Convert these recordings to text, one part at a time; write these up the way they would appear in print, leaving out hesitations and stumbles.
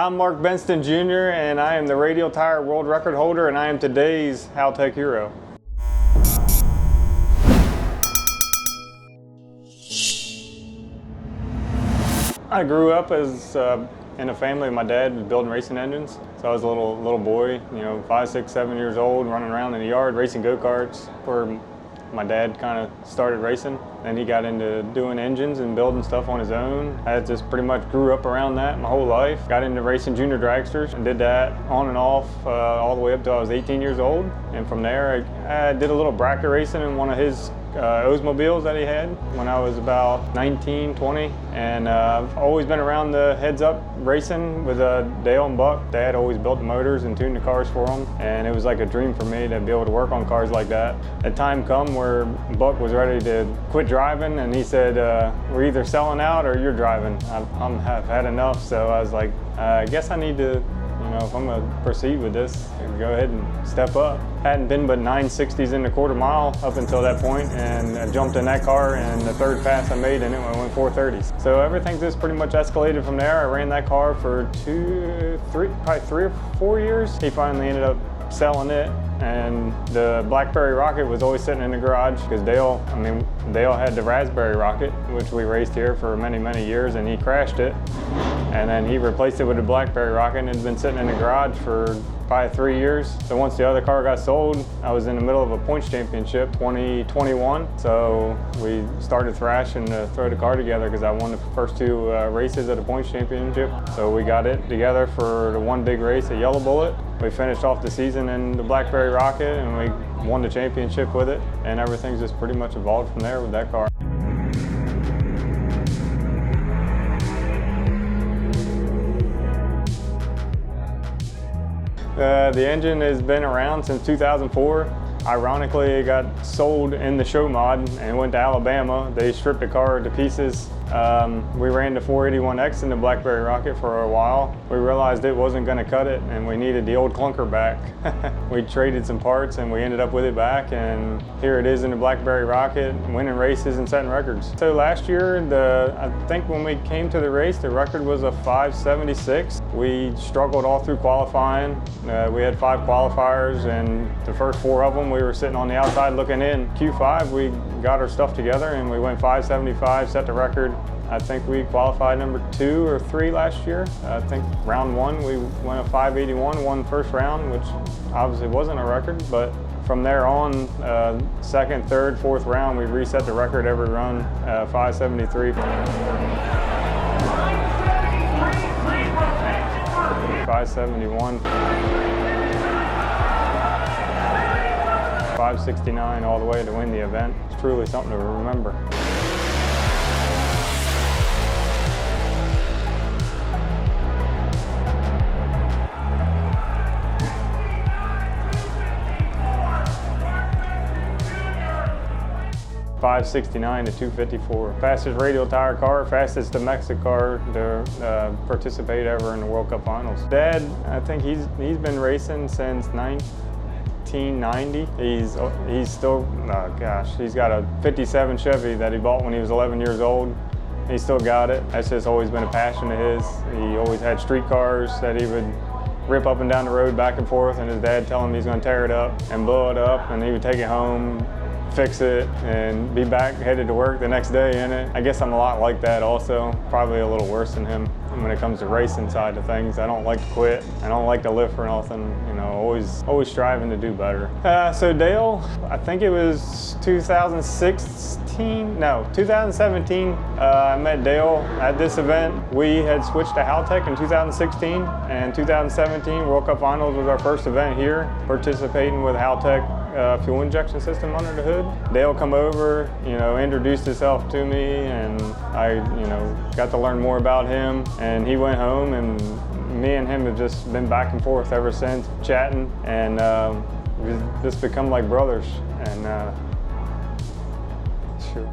I'm Mark Benston Jr. and I am the radial tire world record holder, and I am today's Haltech hero. I grew up as in a family. My dad was building racing engines, so I was a little boy, 5, 6, 7 years old, running around in the yard racing go-karts. Where my dad kind of started racing, and he got into doing engines and building stuff on his own. I just pretty much grew up around that my whole life. Got into racing junior dragsters and did that on and off all the way up till I was 18 years old. And from there, I did a little bracket racing in one of his Oldsmobiles that he had when I was about 19, 20. And I've always been around the heads-up racing with Dale and Buck. Dad always built the motors and tuned the cars for them, and it was like a dream for me to be able to work on cars like that. A time come where Buck was ready to quit driving, and he said, we're either selling out or you're driving. I've had enough. So I was like, I guess I need to, if I'm gonna proceed with this, go ahead and step up. Hadn't been but 960s in the quarter mile up until that point, and I jumped in that car, and the third pass I made in it, I went 430s. So everything's just pretty much escalated from there. I ran that car for probably 3 or 4 years. He finally ended up selling it, and the Blackberry Rocket was always sitting in the garage because Dale had the Raspberry Rocket, which we raced here for many, many years, and he crashed it. And then he replaced it with a Blackberry Rocket, and it's been sitting in the garage for probably 3 years. So once the other car got sold, I was in the middle of a points championship, 2021. So we started thrashing to throw the car together because I won the first 2 races of the points championship. So we got it together for the one big race at Yellow Bullet. We finished off the season in the Blackberry Rocket, and we won the championship with it. And everything's just pretty much evolved from there with that car. The engine has been around since 2004. Ironically, it got sold in the show mod and went to Alabama. They stripped the car to pieces. We ran the 481X in the Blackberry Rocket for a while. We realized it wasn't going to cut it, and we needed the old clunker back. We traded some parts, and we ended up with it back, and here it is in the Blackberry Rocket, winning races and setting records. So last year, I think when we came to the race, the record was a 576. We struggled all through qualifying. We had 5 qualifiers, and the first 4 of them, we were sitting on the outside looking in. Q5, we got our stuff together, and we went 575, set the record. I think we qualified number 2 or 3 last year. I think round 1 we went a 581, won first round, which obviously wasn't a record, but from there on, 2nd, 3rd, 4th round, we reset the record every run, 573. 571. 569 all the way to win the event. It's truly something to remember. .569 to 254. Fastest radial tire car, fastest domestic car to participate ever in the World Cup Finals. Dad, I think he's been racing since 1990. He's still, oh gosh, he's got a 57 Chevy that he bought when he was 11 years old. He still got it. That's just always been a passion of his. He always had street cars that he would rip up and down the road back and forth, and his dad tell him he's gonna tear it up and blow it up, and he would take it home, fix it, and be back headed to work the next day in it. I guess I'm a lot like that also, probably a little worse than him when it comes to racing side of things. I don't like to quit. I don't like to live for nothing, always striving to do better. So Dale, I think it was 2017, I met Dale at this event. We had switched to Haltech in 2016, and 2017 World Cup Finals was our first event here, participating with Haltech fuel injection system under the hood. Dale come over, introduced himself to me, and I, got to learn more about him. And he went home, and me and him have just been back and forth ever since, chatting, and we've just become like brothers. And sure.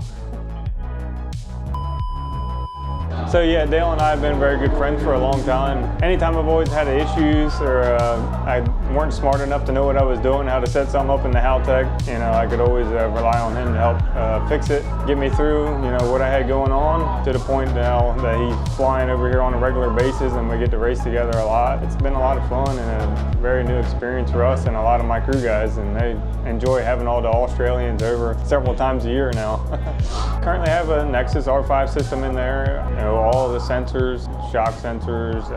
So yeah, Dale and I have been very good friends for a long time. Anytime I've always had issues or I weren't smart enough to know what I was doing, how to set something up in the Haltech, I could always rely on him to help fix it, get me through, what I had going on, to the point now that he's flying over here on a regular basis and we get to race together a lot. It's been a lot of fun and a very new experience for us and a lot of my crew guys, and they enjoy having all the Australians over several times a year now. Currently have a Nexus R5 system in there, all the sensors, shock sensors,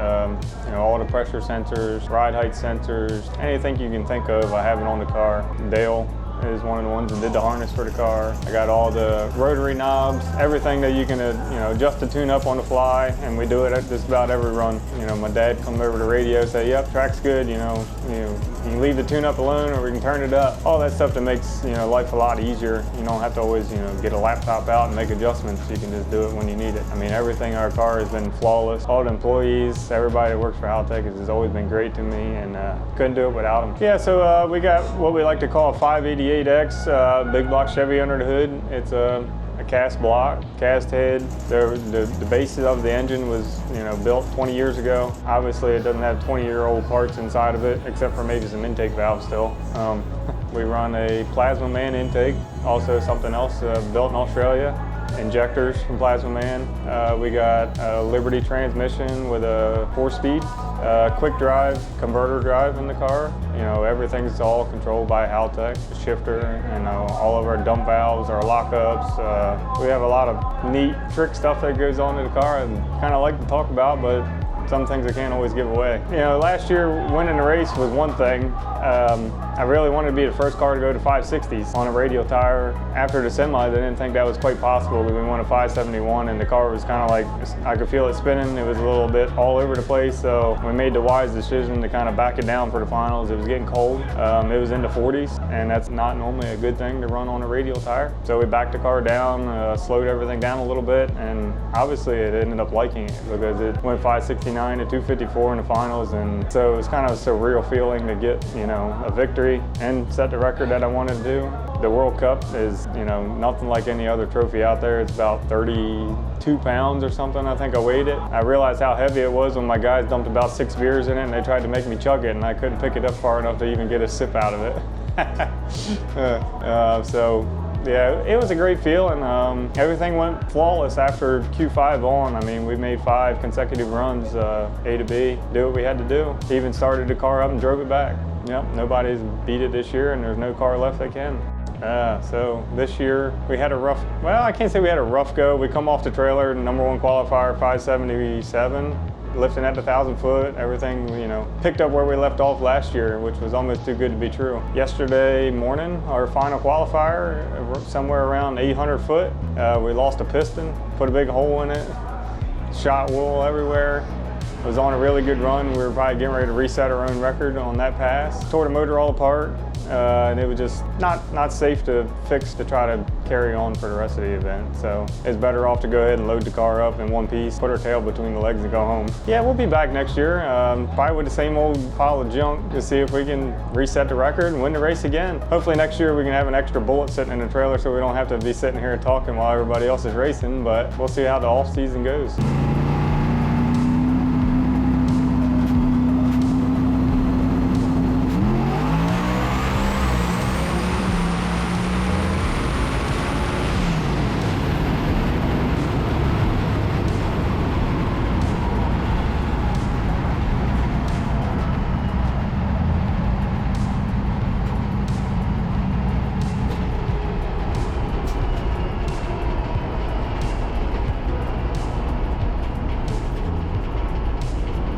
all the pressure sensors, ride height sensors, anything you can think of, I have it on the car. Dale is one of the ones that did the harness for the car. I got all the rotary knobs, everything that you can adjust the tune up on the fly, and we do it at just about every run. My dad comes over the radio, say, yep, track's good, you can leave the tune up alone or we can turn it up. All that stuff that makes life a lot easier. You don't have to always get a laptop out and make adjustments. You can just do it when you need it. I mean, everything in our car has been flawless. All the employees, everybody that works for Haltech has always been great to me, and couldn't do it without them. Yeah, so we got what we like to call a 588X big block Chevy under the hood. It's a cast block, cast head. The basis of the engine was built 20 years ago. Obviously it doesn't have 20-year-old parts inside of it, except for maybe some intake valves still. We run a Plasma Man intake, also something else built in Australia. Injectors from Plasma Man. We got a Liberty transmission with a 4-speed, quick drive, converter drive in the car. Everything's all controlled by Haltech, the shifter, all of our dump valves, our lockups. We have a lot of neat trick stuff that goes on in the car and kind of like to talk about, but some things I can't always give away. Last year winning the race was one thing. I really wanted to be the first car to go to 560s on a radial tire. After the semis, I didn't think that was quite possible. We won a 571 and the car was kind of like, I could feel it spinning. It was a little bit all over the place, so we made the wise decision to kind of back it down for the finals. It was getting cold. It was in the 40s, and that's not normally a good thing to run on a radial tire. So we backed the car down, slowed everything down a little bit, and obviously it ended up liking it because it went 569 to 254 in the finals, and so it was kind of a surreal feeling to get, a victory and set the record that I wanted to do. The World Cup is, nothing like any other trophy out there. It's about 32 pounds or something, I think I weighed it. I realized how heavy it was when my guys dumped about 6 beers in it and they tried to make me chug it, and I couldn't pick it up far enough to even get a sip out of it. So yeah, it was a great feeling. Everything went flawless after Q5 on. I mean, we made 5 consecutive runs, A to B, do what we had to do. Even started the car up and drove it back. Yep, nobody's beat it this year, and there's no car left that can. So this year we had a rough, well, I can't say we had a rough go. We come off the trailer, #1 qualifier, 577. Lifting at the 1,000 foot, everything, picked up where we left off last year, which was almost too good to be true. Yesterday morning, our final qualifier, somewhere around 800 foot, we lost a piston, put a big hole in it, shot wool everywhere. It was on a really good run. We were probably getting ready to reset our own record on that pass. Tore the motor all apart, and it was just not safe to fix to try to carry on for the rest of the event. So it's better off to go ahead and load the car up in one piece, put our tail between the legs and go home. Yeah, we'll be back next year, probably with the same old pile of junk to see if we can reset the record and win the race again. Hopefully next year we can have an extra bullet sitting in the trailer so we don't have to be sitting here talking while everybody else is racing, but we'll see how the off season goes.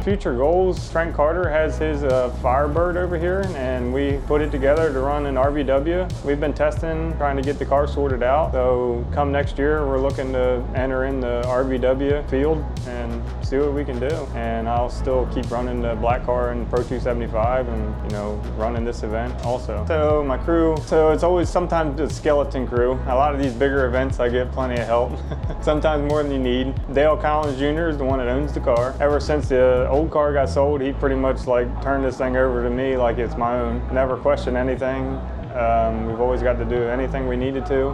Future goals, Trent Carter has his Firebird over here, and we put it together to run an RVW. We've been testing, trying to get the car sorted out. So come next year, we're looking to enter in the RVW field and see what we can do. And I'll still keep running the black car in Pro 275 and running this event also. So my crew, so it's always sometimes the skeleton crew. A lot of these bigger events, I get plenty of help, sometimes more than you need. Dale Collins Jr. is the one that owns the car. Ever since the old car got sold, he pretty much turned this thing over to me like it's my own. Never questioned anything. We've always got to do anything we needed to.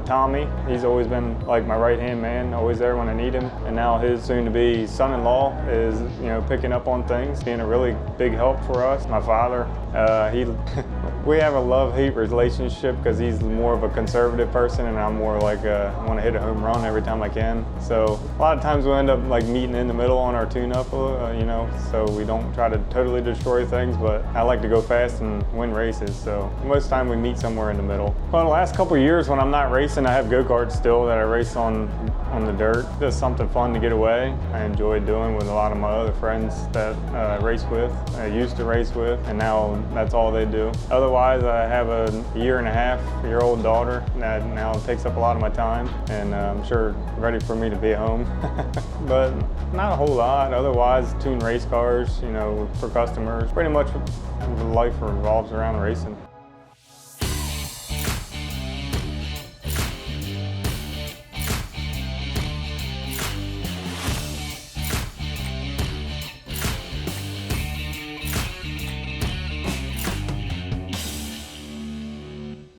Tommy. He's always been like my right-hand man, always there when I need him. And now his soon-to-be son-in-law is, picking up on things, being a really big help for us. My father, we have a love-hate relationship because he's more of a conservative person and I'm more like I want to hit a home run every time I can. So a lot of times we end up like meeting in the middle on our tune-up, so we don't try to totally destroy things, but I like to go fast and win races. So most of the time we meet somewhere in the middle. Well, the last couple of years when I'm not racing, I have go-karts still that I race on the dirt. Just something fun to get away. I enjoy doing with a lot of my other friends that I race with, I used to race with, and now that's all they do. Otherwise, I have a 1.5-year-old daughter that now takes up a lot of my time, and I'm sure ready for me to be at home. But not a whole lot. Otherwise, tune race cars, for customers. Pretty much life revolves around racing.